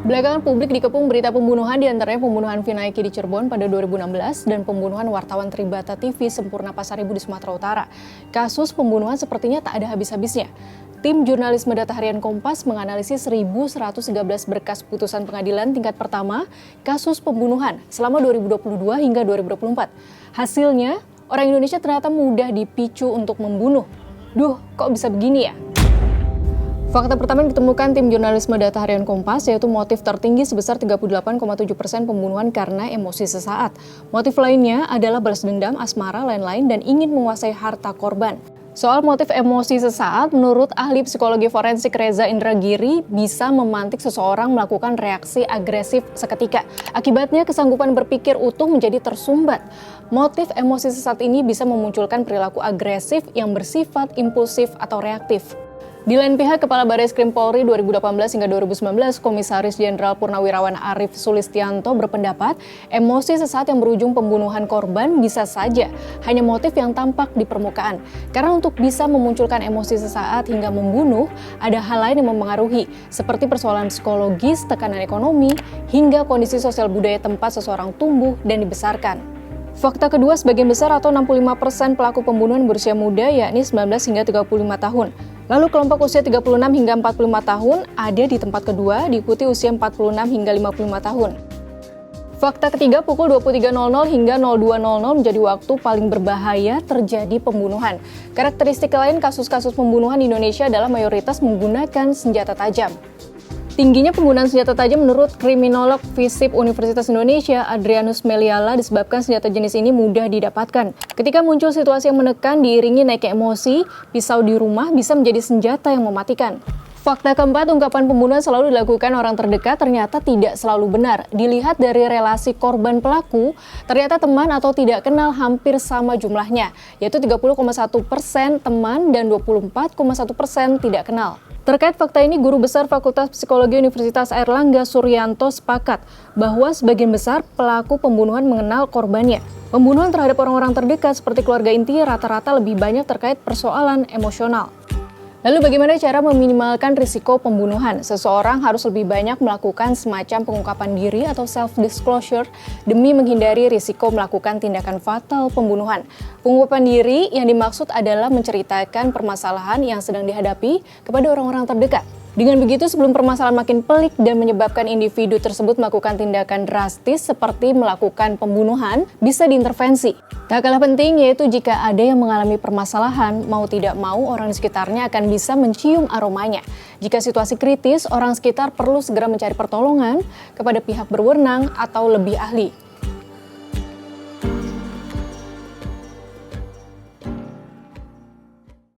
Belakangan publik dikepung berita pembunuhan diantaranya pembunuhan Vina Eki di Cirebon pada 2016 dan pembunuhan wartawan Tribata TV Sempurna Pasaribu di Sumatera Utara. Kasus pembunuhan sepertinya tak ada habis-habisnya. Tim jurnalisme Data Harian Kompas menganalisis 1.113 berkas putusan pengadilan tingkat pertama kasus pembunuhan selama 2022 hingga 2024. Hasilnya, orang Indonesia ternyata mudah dipicu untuk membunuh. Duh, kok bisa begini ya? Fakta pertama yang ditemukan tim jurnalisme Data Harian Kompas yaitu motif tertinggi sebesar 38,7% pembunuhan karena emosi sesaat. Motif lainnya adalah balas dendam, asmara, lain-lain dan ingin menguasai harta korban. Soal motif emosi sesaat, menurut ahli psikologi forensik Reza Indragiri bisa memantik seseorang melakukan reaksi agresif seketika. Akibatnya kesanggupan berpikir utuh menjadi tersumbat. Motif emosi sesaat ini bisa memunculkan perilaku agresif yang bersifat impulsif atau reaktif. Di lain pihak, Kepala Barreskrim Polri 2018 hingga 2019, Komisaris Jenderal Purnawirawan Arief Sulistianto berpendapat emosi sesaat yang berujung pembunuhan korban bisa saja hanya motif yang tampak di permukaan. Karena untuk bisa memunculkan emosi sesaat hingga membunuh, ada hal lain yang mempengaruhi, seperti persoalan psikologis, tekanan ekonomi, hingga kondisi sosial budaya tempat seseorang tumbuh dan dibesarkan. Fakta kedua, sebagian besar atau 65% pelaku pembunuhan berusia muda, yakni 19 hingga 35 tahun. Lalu kelompok usia 36 hingga 45 tahun ada di tempat kedua, diikuti usia 46 hingga 55 tahun. Fakta ketiga, pukul 23.00 hingga 02.00 menjadi waktu paling berbahaya terjadi pembunuhan. Karakteristik lain kasus-kasus pembunuhan di Indonesia adalah mayoritas menggunakan senjata tajam. Tingginya penggunaan senjata tajam menurut kriminolog FISIP Universitas Indonesia, Adrianus Meliala, disebabkan senjata jenis ini mudah didapatkan. Ketika muncul situasi yang menekan diiringi naiknya emosi, pisau di rumah bisa menjadi senjata yang mematikan. Fakta keempat, ungkapan pembunuhan selalu dilakukan orang terdekat ternyata tidak selalu benar. Dilihat dari relasi korban pelaku, ternyata teman atau tidak kenal hampir sama jumlahnya, yaitu 30,1% teman dan 24,1% tidak kenal. Terkait fakta ini, Guru Besar Fakultas Psikologi Universitas Airlangga Suryanto sepakat bahwa sebagian besar pelaku pembunuhan mengenal korbannya. Pembunuhan terhadap orang-orang terdekat seperti keluarga inti rata-rata lebih banyak terkait persoalan emosional. Lalu bagaimana cara meminimalkan risiko pembunuhan? Seseorang harus lebih banyak melakukan semacam pengungkapan diri atau self-disclosure demi menghindari risiko melakukan tindakan fatal pembunuhan. Pengungkapan diri yang dimaksud adalah menceritakan permasalahan yang sedang dihadapi kepada orang-orang terdekat. Dengan begitu, sebelum permasalahan makin pelik dan menyebabkan individu tersebut melakukan tindakan drastis seperti melakukan pembunuhan, bisa diintervensi. Tak kalah penting yaitu jika ada yang mengalami permasalahan, mau tidak mau orang di sekitarnya akan bisa mencium aromanya. Jika situasi kritis, orang sekitar perlu segera mencari pertolongan kepada pihak berwenang atau lebih ahli.